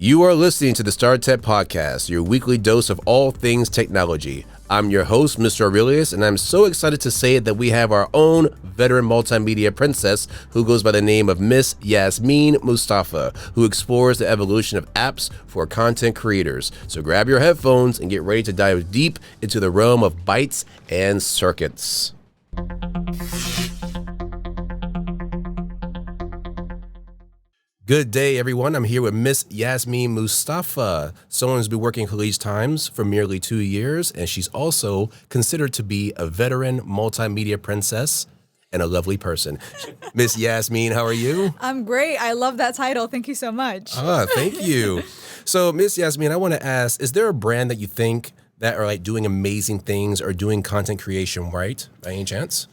You are listening to the Startech Podcast, your weekly dose of all things technology. I'm your host, Mr. Aurelius, and I'm so excited to say that we have our own veteran multimedia princess who goes by the name of Miss Yasmine Mustafa, who explores the evolution of apps for content creators. So grab your headphones and get ready to dive deep into the realm of bytes and circuits. Good day, everyone. I'm here with Miss Yasmine Mustafa. Someone who's been working at Khaleej Times for nearly 2 years, and she's also considered to be a veteran multimedia princess and a lovely person. Miss Yasmine, how are you? I'm great. I love that title. Thank you so much. Thank you. So, Miss Yasmine, I want to ask, is there a brand that you think that are like doing amazing things or doing content creation right, by any chance?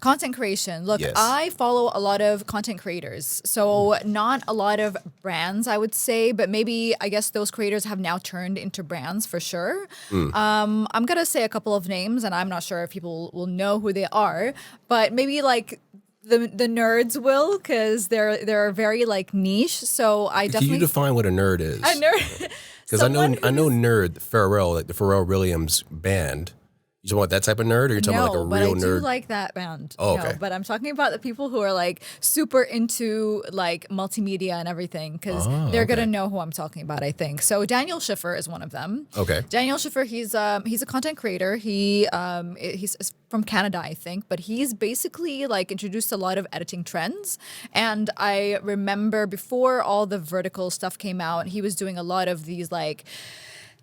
Content creation. Look, Yes. I follow a lot of content creators. So not a lot of brands, I would say, but maybe I guess those creators have now turned into brands for sure. I'm going to say a couple of names and I'm not sure if people will know who they are, but maybe like the nerds will because they're very like niche. So I Can definitely you define what a nerd is? a nerd. Because I know Nerd, Pharrell, like the Pharrell Williams band. You talking about that type of nerd, or you're talking about like a real but I nerd? do like that band. Oh, okay. No, but I'm talking about the people who are like super into like multimedia and everything because they're gonna know who I'm talking about. I think so. Daniel Schiffer is one of them. Okay. Daniel Schiffer, he's a content creator. He's from Canada, I think, but he's basically like introduced a lot of editing trends. And I remember before all the vertical stuff came out, he was doing a lot of these like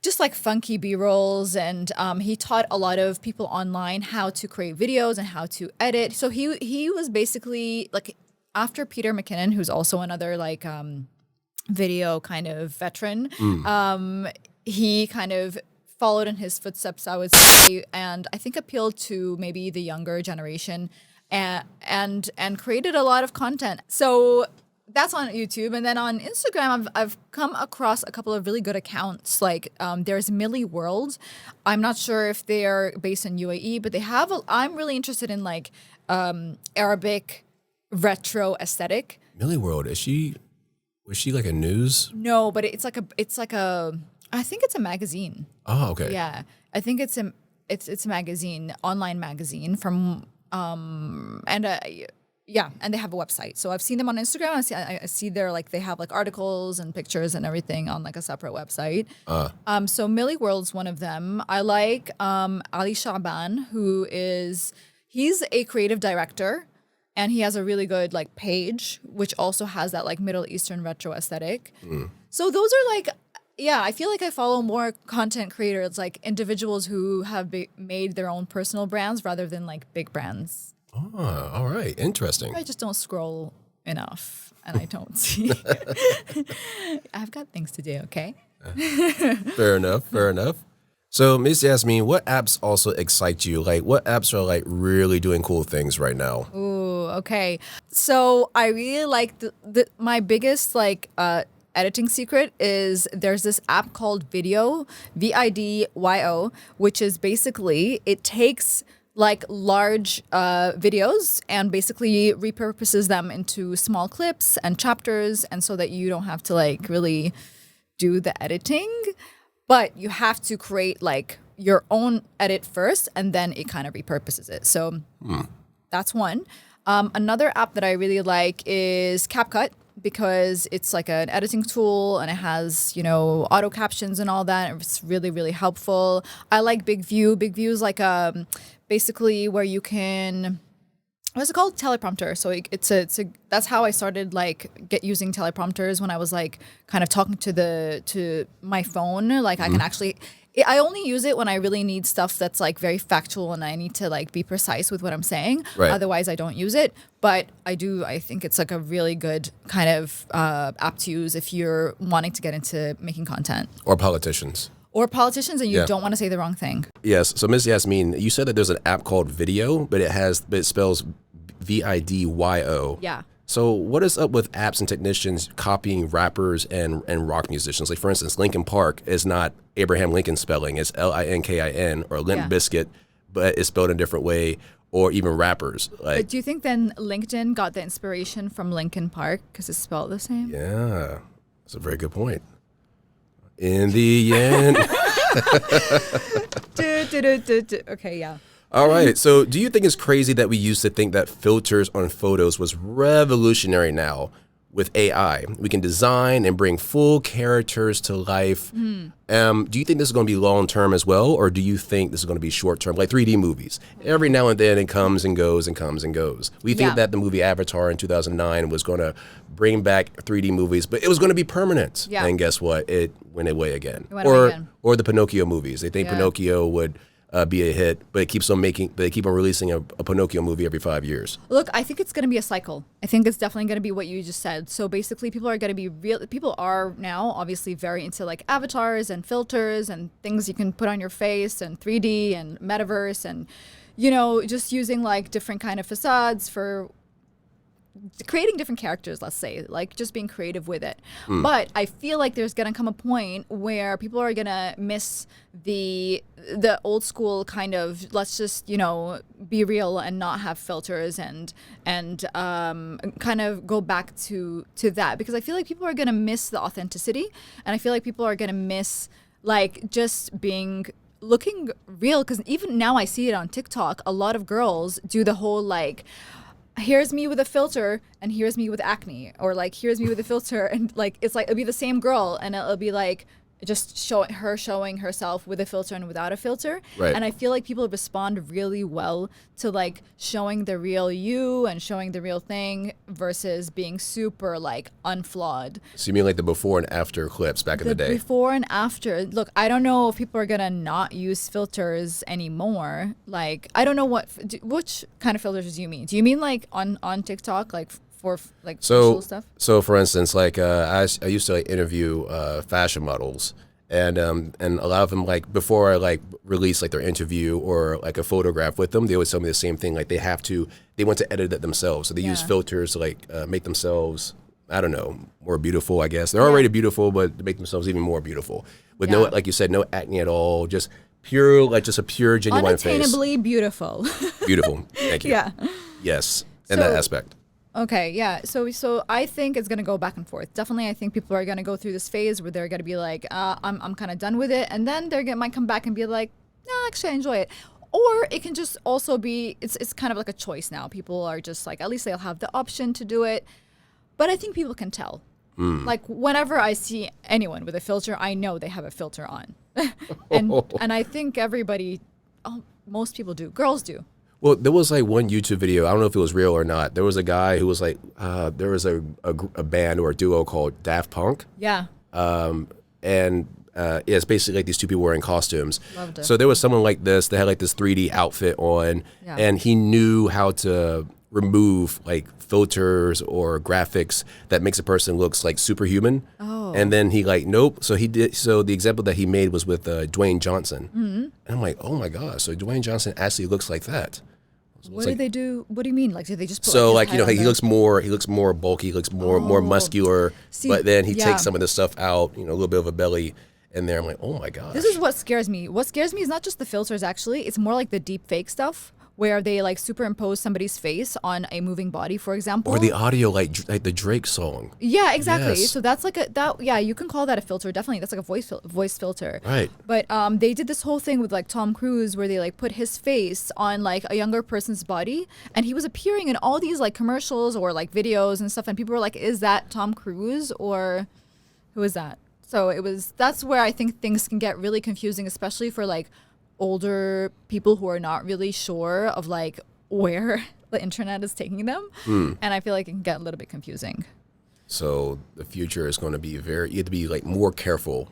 just like funky B-rolls, and he taught a lot of people online how to create videos and how to edit. So he was basically like after Peter McKinnon, who's also another like video kind of veteran. He kind of followed in his footsteps, I would say, and I think appealed to maybe the younger generation and created a lot of content. So that's on YouTube. And then on Instagram, I've come across a couple of really good accounts. Like there's Millie World. I'm not sure if they're based in UAE, but they have, I'm really interested in like Arabic retro aesthetic. Millie World, was she like a news? No, but it's like a, I think it's a magazine. Oh, okay. Yeah. I think it's a magazine, online magazine from, yeah, and they have a website. So I've seen them on Instagram. I see their like they have like articles and pictures and everything on like a separate website. So Millie World's one of them. I like Ali Shaban, he's a creative director, and he has a really good like page, which also has that like Middle Eastern retro aesthetic. So those are like, yeah, I feel like I follow more content creators, like individuals who have made their own personal brands rather than like big brands. Oh, all right. Interesting. I just don't scroll enough and I don't see. I've got things to do, okay? Fair enough. So, Miss Yasmine, what apps also excite you? Like, what apps are like really doing cool things right now? Ooh, okay. So I really like my biggest like editing secret is there's this app called Vidyo, vidyo, which is basically it takes like large videos and basically repurposes them into small clips and chapters, and so that you don't have to like really do the editing, but you have to create like your own edit first and then it kind of repurposes it. So that's one. Another app that I really like is CapCut, because it's like an editing tool and it has, auto captions and all that. It's really, really helpful. I like Big View. Big View is like basically where you can, what's it called? Teleprompter. So that's how I started like using teleprompters when I was like kind of talking to my phone. Like I can actually, I only use it when I really need stuff that's like very factual and I need to like be precise with what I'm saying. Right. Otherwise I don't use it. But I think it's like a really good kind of app to use if you're wanting to get into making content. Or politicians. And you don't want to say the wrong thing. Yes. So, Miss Yasmine, you said that there's an app called Vidyo, but it spells VIDYO. Yeah. So what is up with apps and technicians copying rappers and rock musicians? Like, for instance, Linkin Park is not Abraham Lincoln spelling. It's Linkin, or Limp Bizkit, but it's spelled in a different way. Or even rappers. Like, but do you think then LinkedIn got the inspiration from Linkin Park because it's spelled the same? Yeah, that's a very good point. In the end. Okay, yeah. All right. So do you think it's crazy that we used to think that filters on photos was revolutionary now? With AI, we can design and bring full characters to life. Do you think this is going to be long term as well, or do you think this is going to be short term, like 3D movies? Every now and then it comes and goes and comes and goes. We think that the movie Avatar in 2009 was going to bring back 3D movies, but it was going to be permanent. Yeah. And guess what? It went away again. Or the Pinocchio movies. They think Pinocchio would be a hit, but they keep on releasing a Pinocchio movie every 5 years. Look, I think it's going to be a cycle. I think it's definitely going to be what you just said. So basically, people are now obviously very into like avatars and filters and things you can put on your face and 3D and metaverse and, just using like different kind of facades for creating different characters, let's say, like just being creative with it. But I feel like there's going to come a point where people are going to miss the old school kind of, let's just, be real and not have filters and kind of go back to that, because I feel like people are going to miss the authenticity, and I feel like people are going to miss like just looking real, because even now I see it on TikTok, a lot of girls do the whole like, here's me with a filter and here's me with acne, or like here's me with a filter, and like it's like it'll be the same girl and it'll be like just showing herself with a filter and without a filter. Right. And I feel like people respond really well to like showing the real you and showing the real thing versus being super like unflawed. So you mean like the before and after clips back in the day? Before and after. Look, I don't know if people are gonna not use filters anymore. Like, I don't know which kind of filters do you mean? Do you mean like on TikTok, like for like visual stuff? So for instance, like I used to like interview fashion models, and a lot of them, like before I like release like their interview or like a photograph with them, they always tell me the same thing. Like they want to edit it themselves, so they use filters to like make themselves, I don't know, more beautiful. I guess they're already beautiful, but to make themselves even more beautiful with no, like you said, no acne at all, just pure, like just a pure genuine face. Unattainably beautiful. Beautiful. Thank you. Yeah. Yes, in that aspect. Okay, yeah. So I think it's gonna go back and forth. Definitely, I think people are gonna go through this phase where they're gonna be like, I'm kind of done with it, and then might come back and be like, no, actually, I enjoy it. Or it can just also be, it's kind of like a choice now. People are just like, at least they'll have the option to do it. But I think people can tell. Like whenever I see anyone with a filter, I know they have a filter on, and I think most people do. Girls do. Well, there was like one YouTube video. I don't know if it was real or not. There was a guy who was like, there was a band or a duo called Daft Punk. Yeah. It's basically like these two people wearing costumes. Loved it. So there was someone like this. They had like this 3D outfit on, and he knew how to remove like filters or graphics that makes a person looks like superhuman. Oh. And then he like, nope. So he did. So the example that he made was with Dwayne Johnson. Mm-hmm. And I'm like, oh my gosh. So Dwayne Johnson actually looks like that. What do they do? What do you mean? Like, do they just put so like he looks more bulky, he looks more muscular. See, but then he takes some of the stuff out, a little bit of a belly in there. I'm like, oh my gosh. This is what scares me. What scares me is not just the filters, actually. It's more like the deep fake stuff, where they like superimpose somebody's face on a moving body, for example. Or the audio, like the Drake song. Yeah, exactly. Yes. So that's like you can call that a filter. Definitely, that's like a voice filter. Right. But they did this whole thing with like Tom Cruise, where they like put his face on like a younger person's body, and he was appearing in all these like commercials or like videos and stuff, and people were like, "Is that Tom Cruise or who is that?" So that's where I think things can get really confusing, especially for like older people who are not really sure of like where the internet is taking them. And I feel like it can get a little bit confusing. So the future is going to be you have to be like more careful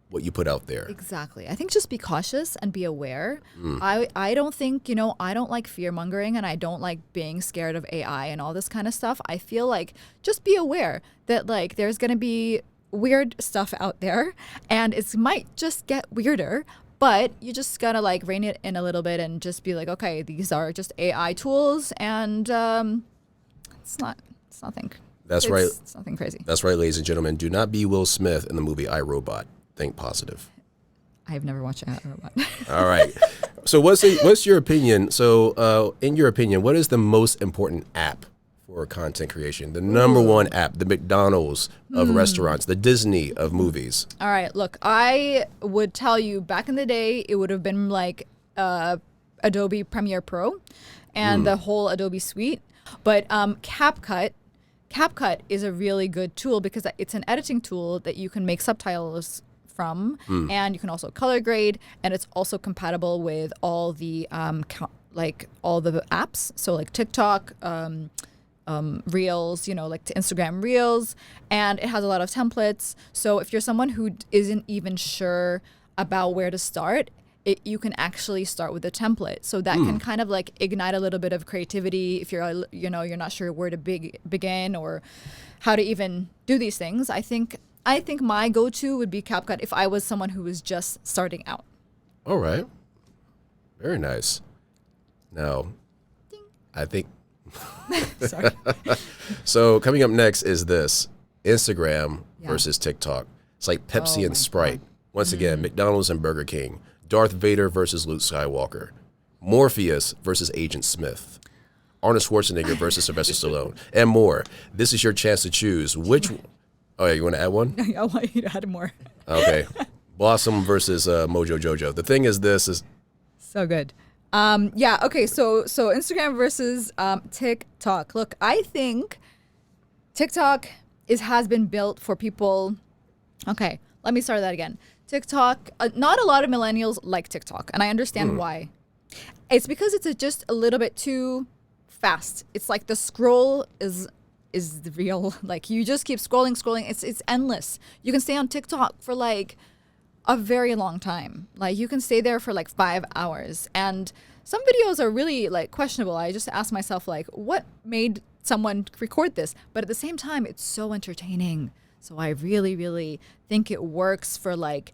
what you put out there. Exactly. I think just be cautious and be aware. I don't think, I don't like fear mongering, and I don't like being scared of AI and all this kind of stuff. I feel like just be aware that like there's going to be weird stuff out there, and it might just get weirder. But you just gotta like rein it in a little bit and just be like, okay, these are just AI tools, and it's nothing. That's right. It's nothing crazy. That's right, ladies and gentlemen. Do not be Will Smith in the movie I, Robot. Think positive. I've never watched I, Robot. All right. So what's your opinion? So in your opinion, what is the most important app for content creation? The number one app, the McDonald's of restaurants, the Disney of movies. All right, look, I would tell you back in the day, it would have been like Adobe Premiere Pro and the whole Adobe suite. But CapCut is a really good tool because it's an editing tool that you can make subtitles from, and you can also color grade, and it's also compatible with all the all the apps. So like TikTok, Reels, like Instagram Reels, and it has a lot of templates. So if you're someone who isn't even sure about where to start, you can actually start with a template. So that can kind of like ignite a little bit of creativity if you're, you're not sure where to begin or how to even do these things. I think my go-to would be CapCut if I was someone who was just starting out. All right. Very nice. Now, I think... Sorry. So coming up next is this: Instagram versus TikTok. It's like Pepsi and Sprite. God. Once again, McDonald's and Burger King. Darth Vader versus Luke Skywalker. Morpheus versus Agent Smith. Arnold Schwarzenegger versus Sylvester Stallone. And more. This is your chance to choose which... Oh, yeah, you want to add one? I want you to add more. Okay. Blossom versus Mojo Jojo. The thing is this is... So good. Okay, so Instagram versus TikTok. Look, I think TikTok has been built for people... Okay, let me start that again. TikTok, not a lot of millennials like TikTok, and I understand why. It's because it's just a little bit too fast. It's like the scroll is the real, like you just keep scrolling. It's endless. You can stay on TikTok for like a very long time. Like you can stay there for like 5 hours, and some videos are really like questionable. I just ask myself like, what made someone record this? But at the same time, it's so entertaining. So I really, really think it works for like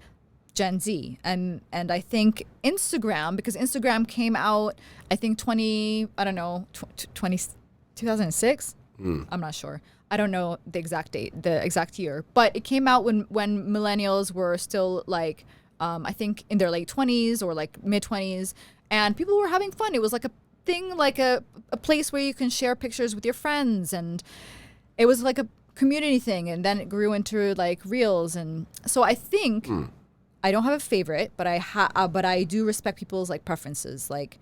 Gen Z. And I think Instagram, because Instagram came out, I think 2006? I'm not sure. I don't know the exact date, the exact year. But it came out when millennials were still like, I think in their late 20s or like mid 20s. And people were having fun. It was like a thing, like a place where you can share pictures with your friends. And it was like a community thing, and then it grew into like reels. And so I think I don't have a favorite, but I do respect people's like preferences. Like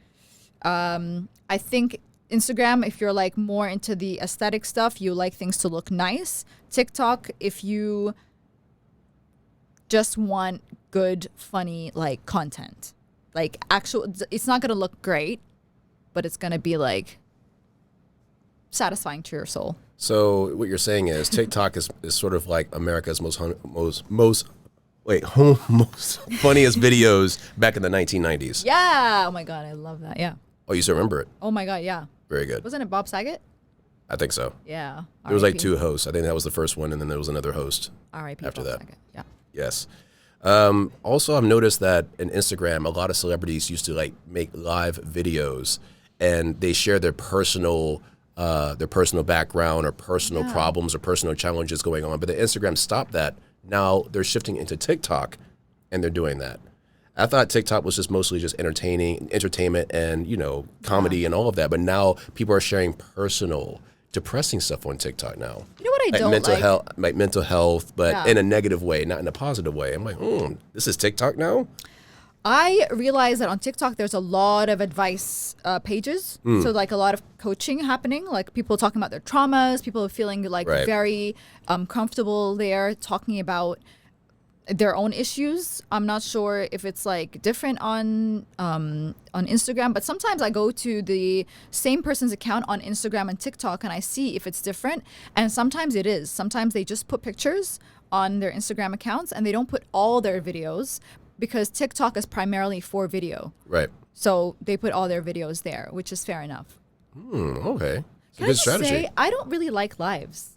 I think Instagram, if you're like more into the aesthetic stuff, you like things to look nice. TikTok, if you just want good, funny like content, like it's not gonna look great, but it's gonna be like satisfying to your soul. So what you're saying is TikTok is sort of like America's most funniest videos back in the 1990s. Yeah. Oh my God, I love that. Yeah. Oh, you still remember it? Oh my God, yeah. Very good. Wasn't it Bob Saget? I think so. Yeah. There was like 2 hosts. I think that was the first one, and then there was another host R.I.P. after Bob that. Saget. Yeah. Yes. Also, I've noticed that in Instagram, a lot of celebrities used to like make live videos, and they share their personal background or personal problems or personal challenges going on. But the Instagram stopped that. Now they're shifting into TikTok, and they're doing that. I thought TikTok was just mostly just entertainment and, comedy and all of that. But now people are sharing personal, depressing stuff on TikTok now. You know what I like don't like mental health, but in a negative way, not in a positive way. I'm like, this is TikTok now? I realize that on TikTok, there's a lot of advice pages. So like a lot of coaching happening, like people talking about their traumas, people feeling like very comfortable there talking about their own issues. I'm not sure if it's like different on Instagram, but sometimes I go to the same person's account on Instagram and TikTok and I see if it's different. And sometimes it is. Sometimes they just put pictures on their Instagram accounts and they don't put all their videos, because TikTok is primarily for video. Right. So they put all their videos there, which is fair enough. Okay. It's a Can good I strategy. say, I don't really like lives.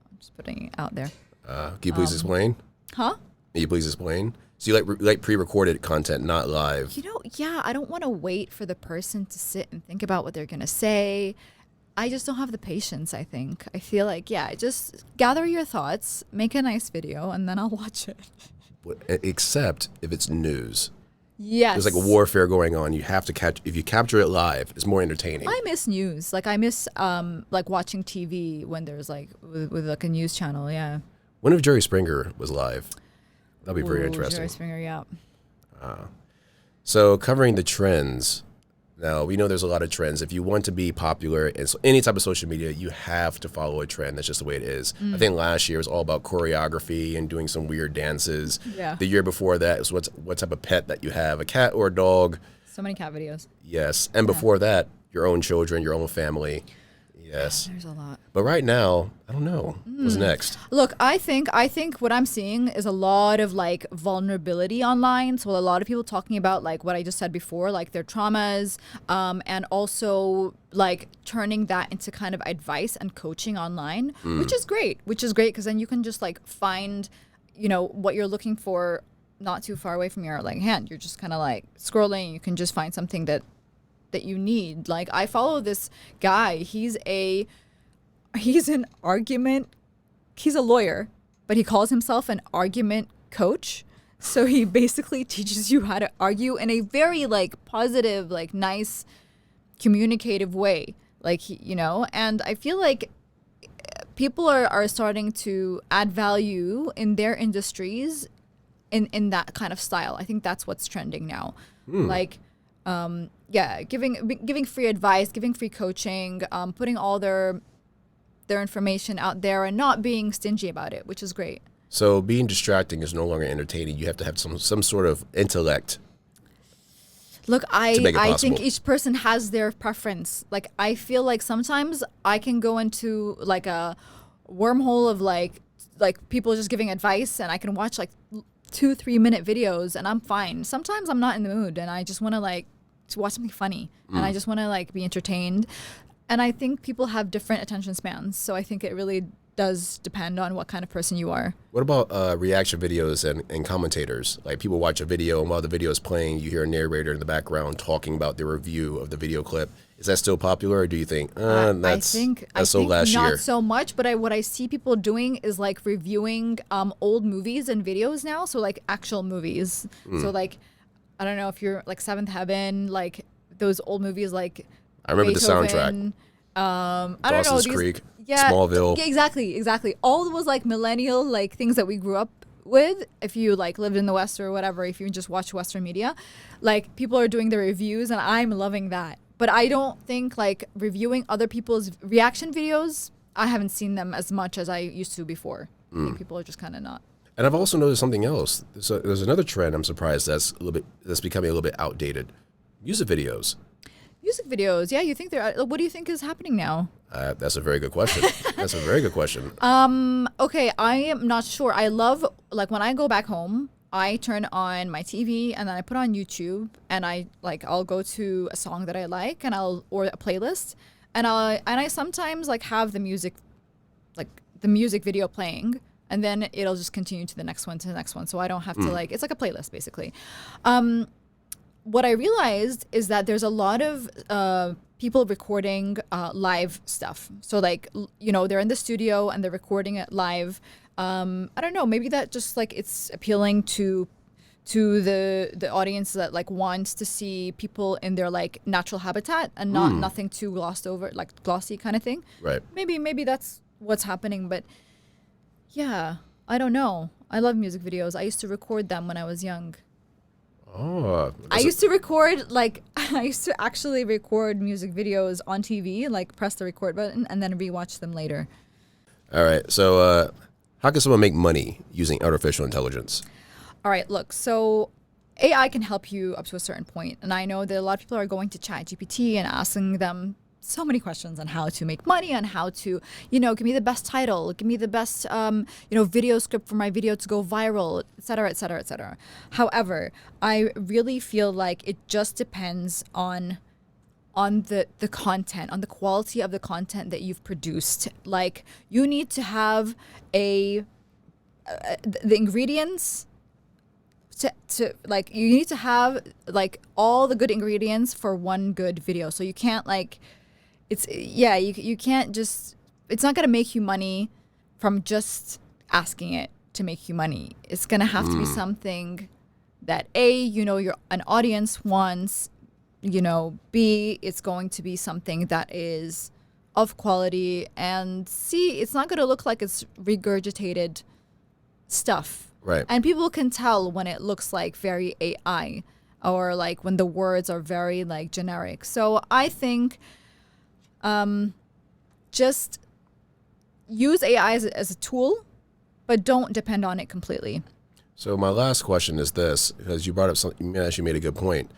I'm just putting it out there. Can you please explain? Huh? Can you please explain? So you like pre-recorded content, not live. I don't want to wait for the person to sit and think about what they're going to say. I just don't have the patience, I think. I feel like, just gather your thoughts, make a nice video, and then I'll watch it. Except if it's news. Yes. There's like a warfare going on. You have to catch. If you capture it live, it's more entertaining. I miss news. Like I miss like watching TV when there's like with like a news channel. Yeah. When if Jerry Springer was live? That'd be very Ooh, interesting. Jerry Springer, yeah. So covering the trends. Now, we know there's a lot of trends. If you want to be popular in any type of social media, you have to follow a trend. That's just the way it is. I think last year was all about choreography and doing some weird dances. Yeah. The year before that is what type of pet that you have, a cat or a dog. So many cat videos. Yes. And before that, your own children, your own family. Yes. There's a lot. But right now, I don't know. What's next? Look, I think what I'm seeing is a lot of like vulnerability online. So a lot of people talking about like what I just said before, like their traumas, and also like turning that into kind of advice and coaching online, which is great because then you can just like find, what you're looking for not too far away from your like hand. You're just kind of like scrolling. You can just find something that you need. Like I follow this guy. He's a lawyer, but he calls himself an argument coach. So he basically teaches you how to argue in a very like positive, like nice, communicative way. Like, and I feel like people are starting to add value in their industries in that kind of style. I think that's what's trending now. Like, giving free advice, giving free coaching, putting all their information out there and not being stingy about it, which is great. So being distracting is no longer entertaining. You have to have some sort of intellect. Look, I think each person has their preference. Like I feel like sometimes I can go into like a wormhole of like people just giving advice, and I can watch like 2-3 minute videos and I'm fine. Sometimes I'm not in the mood and I just want to like to watch something funny and I just want to like be entertained. And I think people have different attention spans. So I think it really does depend on what kind of person you are. What about reaction videos and commentators? Like people watch a video and while the video is playing, you hear a narrator in the background talking about the review of the video clip. Is that still popular, or do you think that's so last year? Not so much, but what I see people doing is like reviewing old movies and videos now. So like actual movies. So like, I don't know if you're like Seventh Heaven, like those old movies like I remember Beethoven, the soundtrack. I don't know. Dawson's Creek, Smallville. Exactly. All those like millennial like things that we grew up with. If you like lived in the West or whatever, if you just watch Western media, like people are doing the reviews and I'm loving that. But I don't think like reviewing other people's reaction videos, I haven't seen them as much as I used to before. I think people are just kind of not. And I've also noticed something else. There's another trend I'm surprised that's becoming a little bit outdated. Music videos. Music videos, yeah. You think what do you think is happening now? That's a very good question. Okay, I am not sure. I love like when I go back home, I turn on my TV and then I put on YouTube and I'll go to a song that I like or a playlist and I sometimes like have the music video playing and then it'll just continue to the next one so I don't have to like, it's like a playlist basically. What I realized is that there's a lot of people recording live stuff. So like, they're in the studio and they're recording it live. I don't know, maybe that just like it's appealing to the audience that like wants to see people in their like natural habitat and not nothing too glossed over, like glossy kind of thing. Right. Maybe that's what's happening, but yeah, I don't know. I love music videos. I used to record them when I was young. Oh, I used to actually record music videos on TV, like press the record button and then rewatch them later. All right. So, how can someone make money using artificial intelligence? All right, look, so AI can help you up to a certain point. And I know that a lot of people are going to ChatGPT and asking them so many questions on how to make money, on how to, give me the best title, give me the best, video script for my video to go viral, et cetera, et cetera, et cetera. However, I really feel like it just depends on the content, on the quality of the content that you've produced. Like you need to have the ingredients to like, you need to have like all the good ingredients for one good video. So you can't like, you can't just, it's not going to make you money from just asking it to make you money. It's going to have to be something that A, an audience wants, B, it's going to be something that is of quality, and C, it's not going to look like it's regurgitated stuff. Right. And people can tell when it looks like very AI, or like when the words are very like generic. So I think just use AI as a tool, but don't depend on it completely. So my last question is this, because you brought up something, you actually made a good point.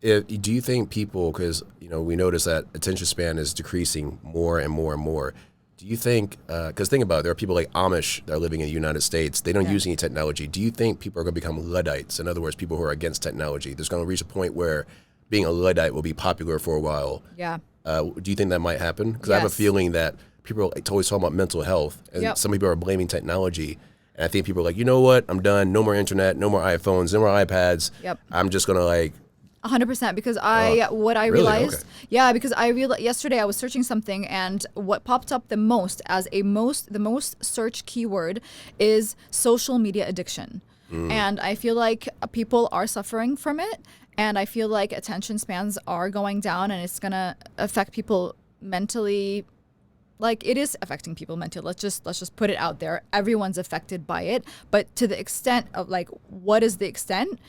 Do you think people, because we notice that attention span is decreasing more and more and more. Do you think, because think about it, there are people like Amish that are living in the United States. They don't use any technology. Do you think people are going to become Luddites? In other words, people who are against technology. There's going to reach a point where being a Luddite will be popular for a while. Yeah. Do you think that might happen? Because I have a feeling that people are always talking about mental health, and some people are blaming technology. And I think people are like, you know what? I'm done. No more internet. No more iPhones. No more iPads. Yep. I'm just going to 100%, because I realized, because I realized yesterday I was searching something, and what popped up the most as the most search keyword is social media addiction. And I feel like people are suffering from it, and I feel like attention spans are going down, and it's going to affect people mentally. Like, it is affecting people mentally. Let's just put it out there. Everyone's affected by it, but to the extent of like, what is the extent?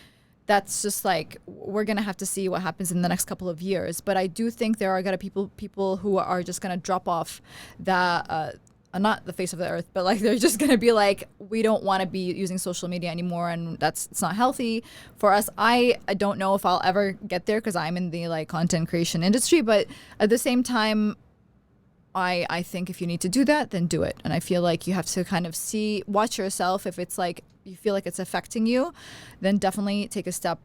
That's just like, we're going to have to see what happens in the next couple of years. But I do think there are going to people who are just going to drop off not the face of the earth, but like they're just going to be like, we don't want to be using social media anymore, and it's not healthy for us. I don't know if I'll ever get there because I'm in the like content creation industry, but at the same time, I think if you need to do that, then do it. And I feel like you have to kind of watch yourself. If it's like you feel like it's affecting you, then definitely take a step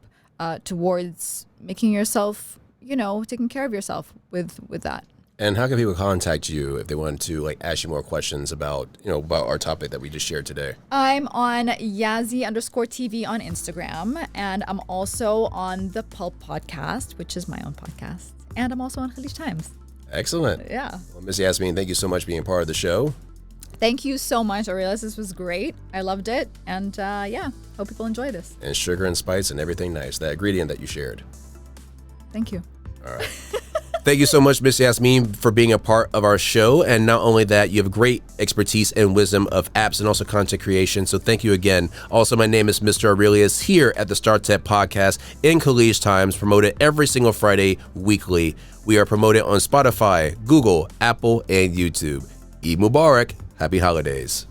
towards making yourself, taking care of yourself with that. And how can people contact you if they want to like ask you more questions about our topic that we just shared today? I'm on Yazzie_TV on Instagram, and I'm also on the Pulp Podcast, which is my own podcast, and I'm also on Khaleej Times. Excellent. Yeah. Well, Miss Yasmine, thank you so much for being part of the show. Thank you so much. I realized this was great. I loved it. And hope people enjoy this. And sugar and spice and everything nice. That ingredient that you shared. Thank you. All right. Thank you so much, Miss Yasmine, for being a part of our show. And not only that, you have great expertise and wisdom of apps and also content creation. So thank you again. Also, my name is Mr. Aurelius here at the Startech Podcast in Khaleej Times, promoted every single Friday weekly. We are promoted on Spotify, Google, Apple, and YouTube. Eid Mubarak. Happy holidays.